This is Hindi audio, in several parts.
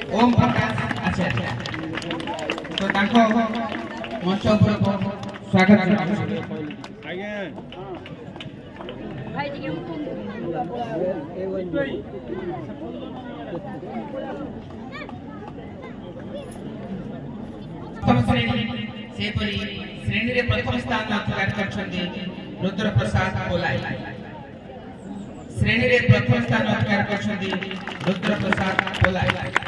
ओम प्रकाश अच्छा तो ताको मंच ऊपर को स्वागत आज्ञा भाई जी श्रेणी रे प्रथम स्थान अधिकार करछन्ते रुद्र प्रसाद कोलाई श्रेणी रे प्रथम स्थान अधिकार करछन्ते रुद्र प्रसाद कोलाई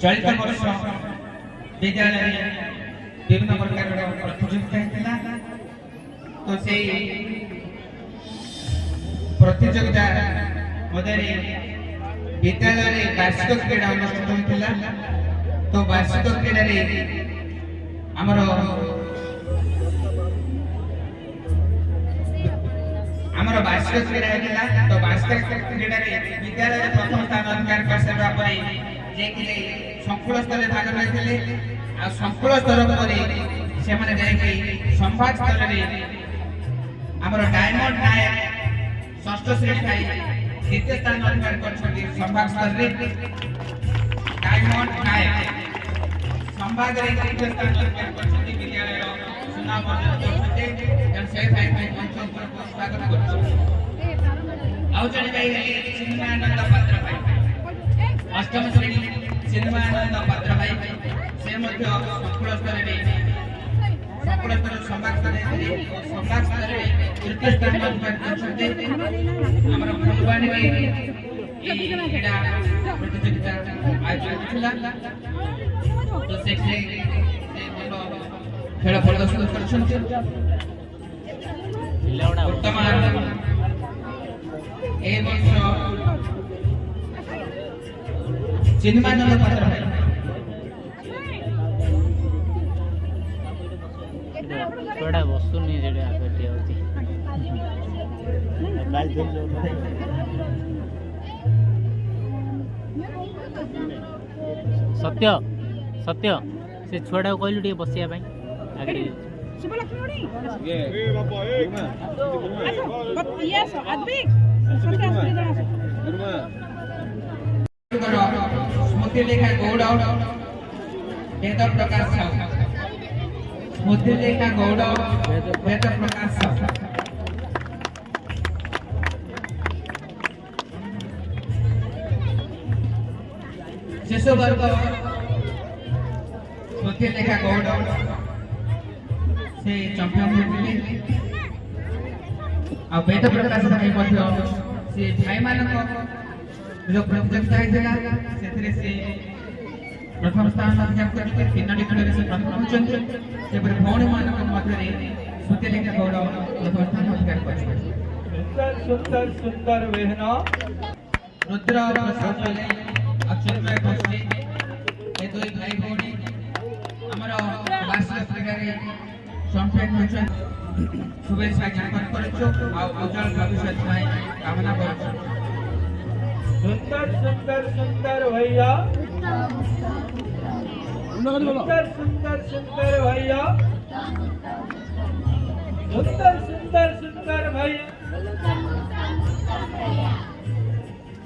चलित वर्ष विद्यालय विभिन्न प्रकार प्रतियोगिता तो से प्रतियोगिता मध्य विद्यालय वार्षिक क्रीड़ा अनुष्ठित होता तो वार्षिक क्रीड़ा आमर वार्षिक क्रीड़ा होता तो वार्षिक क्रीड़ा विद्यालय प्रथम स्थान अधिकार कर सारा पर संकुल स्तर भाग रही आ संकुल स्तर पर से माने जाई संभाग स्तर रे हमर डायमंड नायक षष्ठ श्रेणी खाई द्वितीय स्थान अधिकार करछथि संभाग स्तर रे डायमंड नायक संभाग रे द्वितीय स्थान अधिकार करछथि विद्यालय चुनाव करछथि जन से भाई मंच ऊपर को स्वागत करछु आउ जने भाई चिन्मयानंद पात्र भाई अष्टम श्रेणी चिन्मयानंद पात्र भाई से मध्य संकुल स्तर संभाग स्तर तृतीय स्थान अधिकार करछन्ते हमर फुलवाणी क्रीड़ा प्रतियोगिता आयोजन थिला तो से खेल प्रदर्शन करछन्ते वर्तमान ए वर्ष चिन्मयानंद पात्र भाई थोड़ा वस्तु नहीं जेडे आगते होती सत्य सत्य से छुआटा कहलु टे बसिया भाई आगे ए बाबा ए यस आदमी स्मृति लेखा गौड़ वेद प्रकाश स्मृति लेखा गौड़ वेद प्रकाश शिशु वर्ग स्मृति लेखा गौड़ से चैंपियन होते आ वेद प्रकाश भाई मध्य से भाई मानक जो प्रतियोगिता हैला सेथरे से प्रथम स्थान अधिकार करके तीनोटी खेल से प्रथम होचंते सेपर भौणी मानक मध्य रे स्मृति लेखा गौड़ प्रथम स्थान अधिकार करछे सुंदर सुंदर सुंदर वेहना रुद्र प्रसाद अक्षय भाई बसले ए दुई भाई भौणी हमर वार्षिक क्रीड़ा रे चैंपियन होचन शुभेच्छा ज्ञापन करछु आ उज्जवल भविष्य ପାଇଁ कामना करछु सुंदर सुंदर सुंदर भैया सुंदर सुंदर सुंदर भैया सुंदर सुंदर सुंदर भैया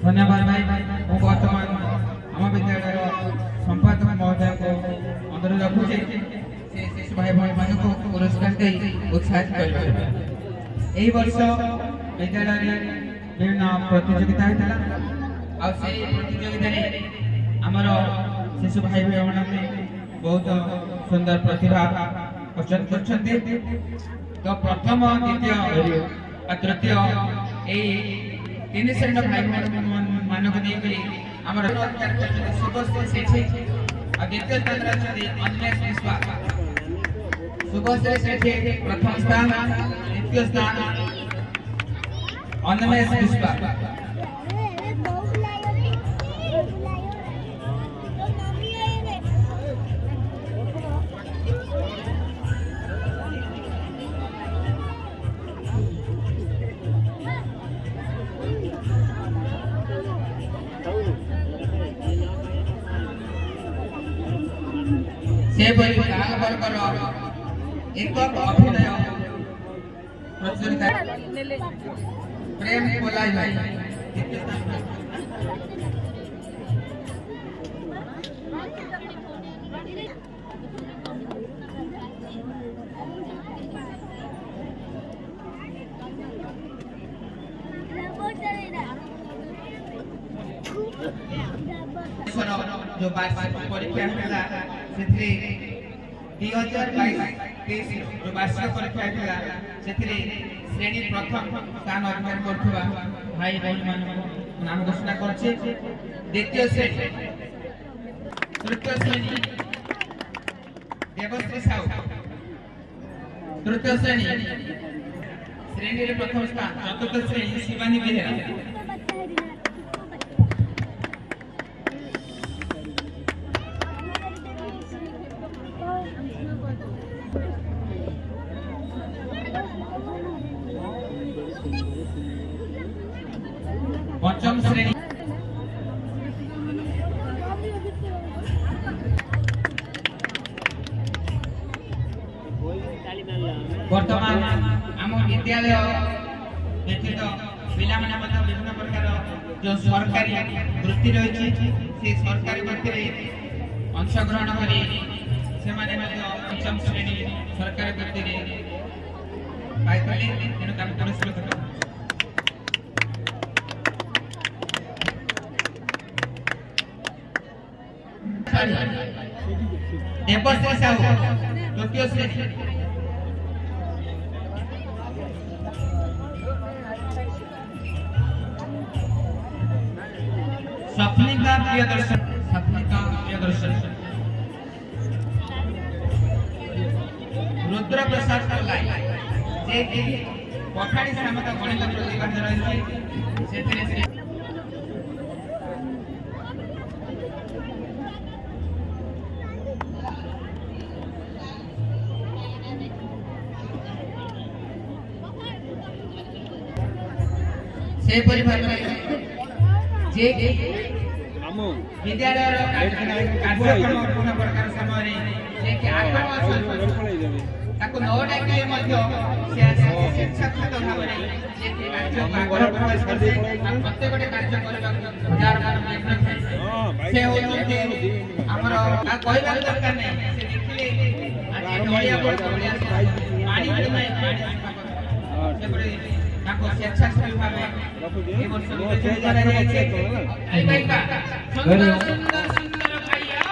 धन्यवाद भाई मैं वर्तमान आम विद्यालय संपादक महोदय को अनुरोध रखुचे से शिशु भाई भाई मान को पुरस्कार दे उत्साहित कर एही वर्ष विद्यालय विभिन्न प्रतियोगिता होता आ से प्रतियोगिता रे हमर शिशु भाई भाई बहुत सुंदर प्रतिभा अर्जन करछन्ते तो प्रथम द्वितीय आ तृतीय ए तीन श्रेणी भाई मानक देकरी हमर अधिकार करछन्ते सुबश्री सेठी आ द्वितीय स्थान रछन्ते अन्वेष विश्वास सुबश्री सेठी प्रथम स्थान द्वितीय स्थान अन्वेष विश्वास ବାହାରଙ୍କର ଏକ ଅଭିନୟ ପ୍ରତିଯୋଗିତା ପ୍ରେମ ପଲାଇ ଭାଇ ଦ୍ୱିତୀୟ ସ୍ଥାନ जो वार्षिक परीक्षा है से 2022-23 जो वार्षिक परीक्षा है से श्रेणी प्रथम स्थान अधिकार करथिबा भाई बहन मान नाम घोषणा करछि। द्वितीय श्रेणी तृतीय श्रेणी देवश्री साहू, तृतीय श्रेणी रे प्रथम स्थान, चतुर्थ श्रेणी शिवानी बेहेरा, पंचम श्रेणी वर्तमान आम विद्यालय व्यतीत पिला माने विभिन्न प्रकार जो सरकारी वृत्ति रही से सरकारी वृत्ति अंशग्रहण करी से पंचम श्रेणी सरकारी वृत्ति पाइले तेणु पुरस्कृत देवश्री साहू तृतीय श्रेणी, सफलिका प्रियदर्शन, रुद्र प्रसाद कर्लाई जे पठाणी सामत गणित प्रतिभाग रही से परिभाषा जे विद्यालय कार्यक्रम पूर्ण प्रकार समय जे कि आक्रमण ताको न डाके मध्य शिक्षक भाव में जे राज्य आग्रह प्रकाश करते प्रत्येक कार्य करबा हजार हजार प्रयत्न थाए से होते हमर आ कहबा दरकार नै से देखिले आज नडिया बोल पानी नहीं पानी से ताको स्वेच्छासेवी भाव ए वर्ष विवेचन करा जायछे। आई भाई का सुंदर सुंदर सुंदर भैया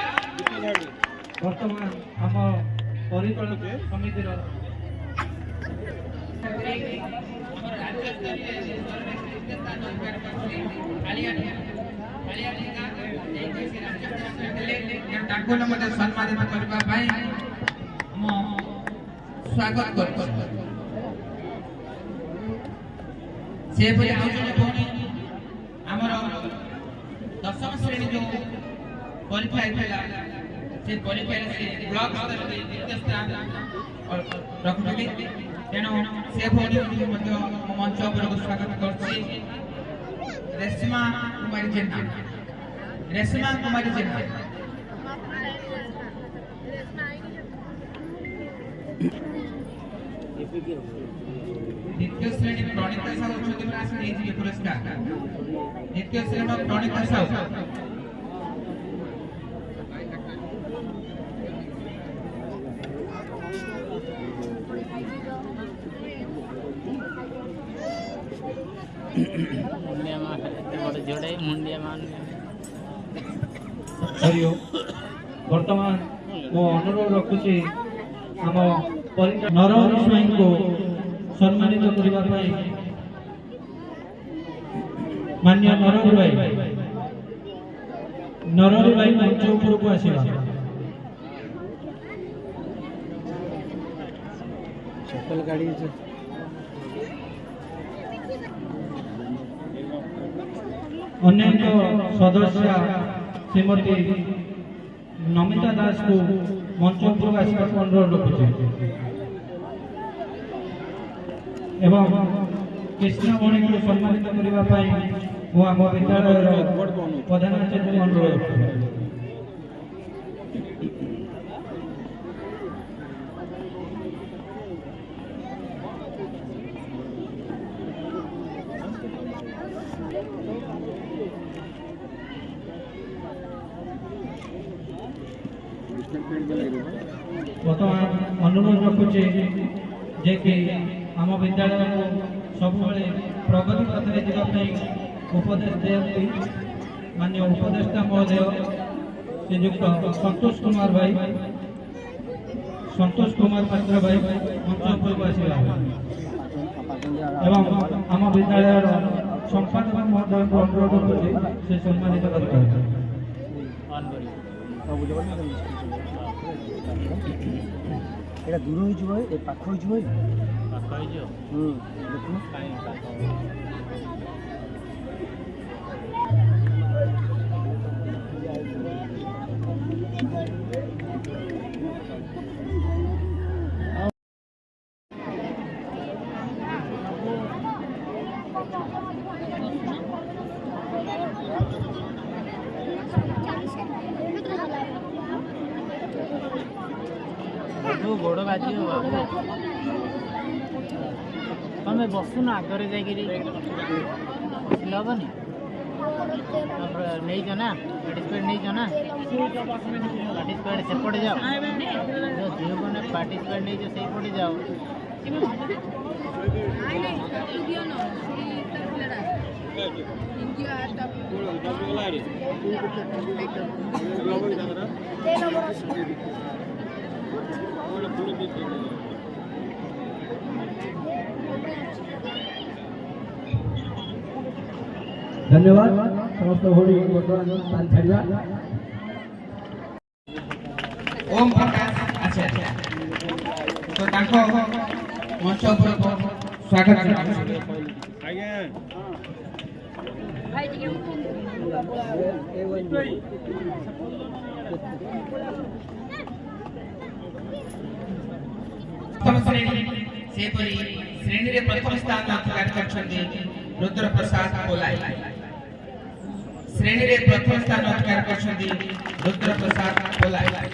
वर्तमान हम परिचालन समिति रो हमर राज्य स्तरीय सर्वश्रेष्ठ स्थान अधिकार करछि कालियाटी का एक से राज्य देले ताको न मते सम्मानित करबा भाई हम स्वागत करछि। से परि आउजने कोनी हमर दशम श्रेणी जो परीक्षा हेतला से परीक्षा से ब्लॉक स्तर रे द्वितीय स्थान रखुछि तेणु से भोनी मध्य मंच पर स्वागत करछि। रेशमा कुमारी जेना द्वितीय श्रेणी प्रणीता साहू छुटिप्रास नेजी पुरस्कार। द्वितीय श्रेणी प्रणीता साहू मुंडिया मान बड़ जोड़े मुंडिया मान हरिओ वर्तमान मो अनुरोध रखुची हम नरहरि स्वाई को सम्मानित करबा पाई मान्य नरहरि भाई मंच ऊपर को आसीबा चप्पल गाड़ी अन्य सदस्य श्रीमती नमिता दास को मंच ऊपर आसवा अनुरोध रखुचे एवं कृष्णमणि को सम्मानित करने मु आम विद्यालय प्रधानाचार्य अनुरोध बर्तमान अनुरोध रखुचे जे कि आम विद्यालय को सब प्रगति पथ में जावाई उपदेश दिखती माननीय उपदेष्टा महोदय श्रीजुक्त संतोष कुमार पात्र भाई मंच उपरକୁ आसिबा एवं आम विद्यालय संपादक महोदय को अनुरोध करुचे से सम्मानित करते এটা দূর হয়ে যাব এ পাখ হয়ে যাব দেখুন गोड़ बाजी तुम्हें बसुन आगे जाकि हेनी नहीं ना पार्टिसिपेट नहीं ना पार्टिसिपेट सेपटे जाओ जो मैंने पार्टिसिपेट नहीं से पटे जाओ धन्यवाद समस्त होली बर्तमान स्थान छाड़ा ओम प्रकाश अच्छा तो ताको मंच पर स्वागत आज्ञा भाई जी श्रेणी रे प्रथम स्थान अधिकार करछन्ती रुद्र प्रसाद कोलाई श्रेणी रे प्रथम स्थान अधिकार करछन्ती रुद्र प्रसाद कोलाई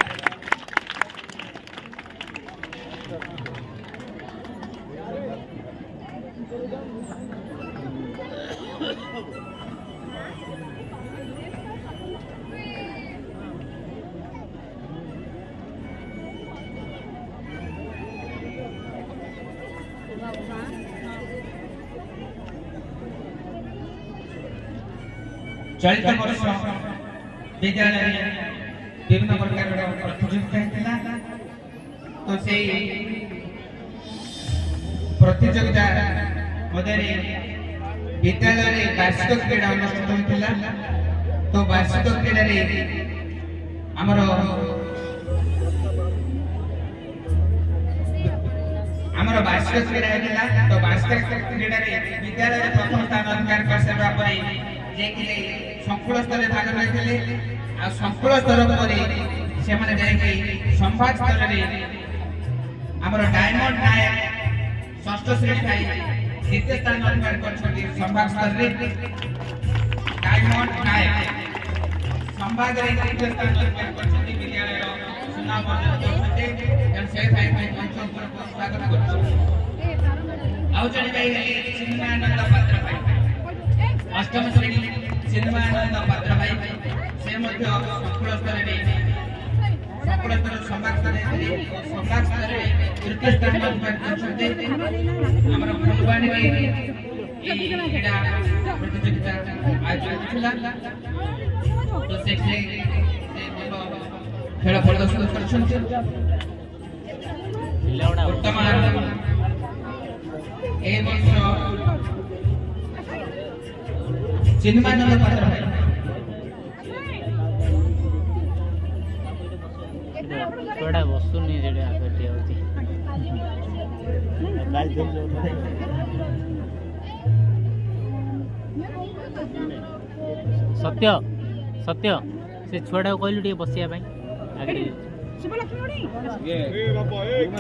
चलित वर्ष विद्यालय विभिन्न प्रकार प्रतियोगिता तो से प्रतियोगिता मध्य विद्यालय वार्षिक क्रीड़ा अनुष्ठित होता तो वार्षिक क्रीड़ा आमर वार्षिक क्रीड़ा होता तो वार्षिक क्रीड़ा विद्यालय प्रथम स्थान अधिकार कर सारा संकुल स्तर भाग रही संकुल स्तर पर संभाग स्तर आमर डायमंड नायक षष्ठ श्रेणी भाई द्वितीय स्थान अधिकार कर संभाग स्तर डायमंड नायक संभाग तृतीय स्थान अधिकार कर विद्यालय सुनाम से भाई मंच स्वागत कर चिन्मयानंद पात्र भाई अष्टम श्रेणी चिन्मयानंद पात्र भाई से संकुल स्तर संभाग स्तर तृतीय स्थान अधिकार करछन्ते हमर फुलवाणी में क्रीड़ा प्रतियोगिता आयोजित थिला तो से खेल प्रदर्शन करछन्ते वर्तमान ए वर्ष चिन्मयानंद पात्र भाई थोड़ा वस्तु नहीं जेडे आगे होती सत्य सत्य से छुआटा कहलु टे बसिया आगे ये बाबा एक